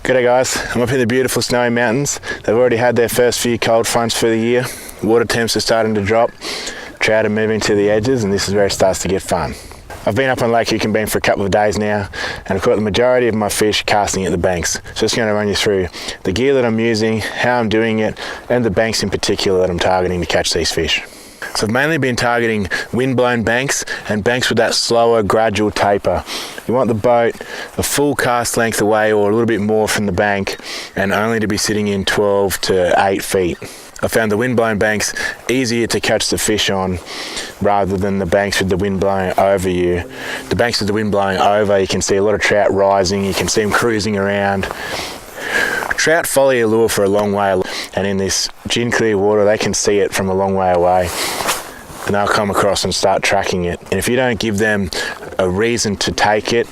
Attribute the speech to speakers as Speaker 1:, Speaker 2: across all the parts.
Speaker 1: G'day guys, I'm up in the beautiful snowy mountains. They've already had their first few cold fronts for the year. Water temps are starting to drop, trout are moving to the edges, and this is where it starts to get fun. I've been up on Lake Eucumbene for a couple of days now, and I've caught the majority of my fish casting at the banks. So just going to run you through the gear that I'm using, how I'm doing it, and the banks in particular that I'm targeting to catch these fish. So I've mainly been targeting wind-blown banks and banks with that slower, gradual taper. You want the boat a full cast length away or a little bit more from the bank, and only to be sitting in 12 to 8 feet. I found the wind-blown banks easier to catch the fish on rather than the banks with the wind blowing over you. The banks with the wind blowing over, you can see a lot of trout rising, you can see them cruising around. Trout follow your lure for a long way, and in this gin clear water they can see it from a long way away, and they'll come across and start tracking it. And if you don't give them a reason to take it,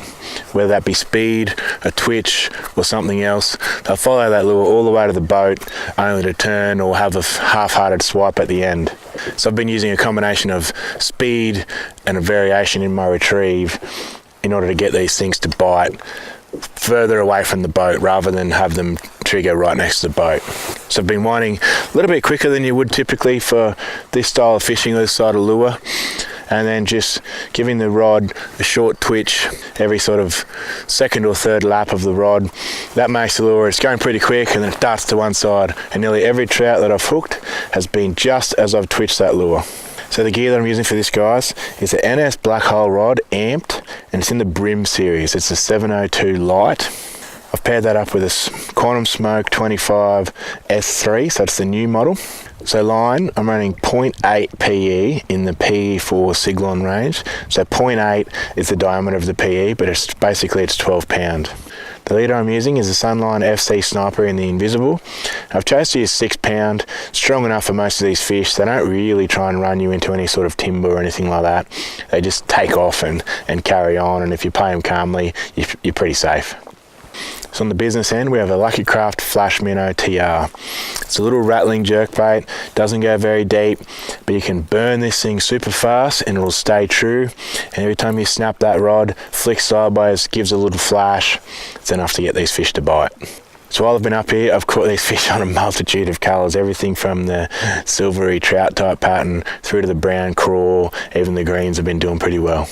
Speaker 1: whether that be speed, a twitch or something else, they'll follow that lure all the way to the boat only to turn or have a half-hearted swipe at the end. So I've been using a combination of speed and a variation in my retrieve in order to get these things to bite further away from the boat rather than have them trigger right next to the boat. So I've been winding a little bit quicker than you would typically for this style of fishing, this side of lure, and then just giving the rod a short twitch every sort of second or third lap of the rod. That makes the lure, it's going pretty quick, and then it darts to one side, and nearly every trout that I've hooked has been just as I've twitched that lure. So the gear that I'm using for this, guys, is the NS Black Hole rod, amped, and it's in the Brim series. It's a 702 light. I've paired that up with a Quantum Smoke 25 S3, so it's the new model. So line, I'm running 0.8 PE in the PE4 Siglon range. So 0.8 is the diameter of the PE, but it's 12 pound. The leader I'm using is the Sunline FC Sniper in the Invisible. I've chosen to use 6 pound, strong enough for most of these fish. They don't really try and run you into any sort of timber or anything like that. They just take off and carry on, and if you play them calmly, you're pretty safe. So on the business end, we have a Lucky Craft Flash Minnow TR. It's a little rattling jerkbait, doesn't go very deep, but you can burn this thing super fast and it'll stay true. And every time you snap that rod, flick sideways, gives a little flash, it's enough to get these fish to bite. So while I've been up here, I've caught these fish on a multitude of colours, everything from the silvery trout type pattern through to the brown crawl, even the greens have been doing pretty well.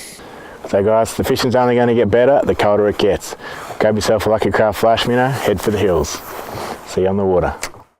Speaker 1: So guys, the fishing's only going to get better the colder it gets. Grab yourself a Lucky Craft Flash Minnow, head for the hills. See you on the water.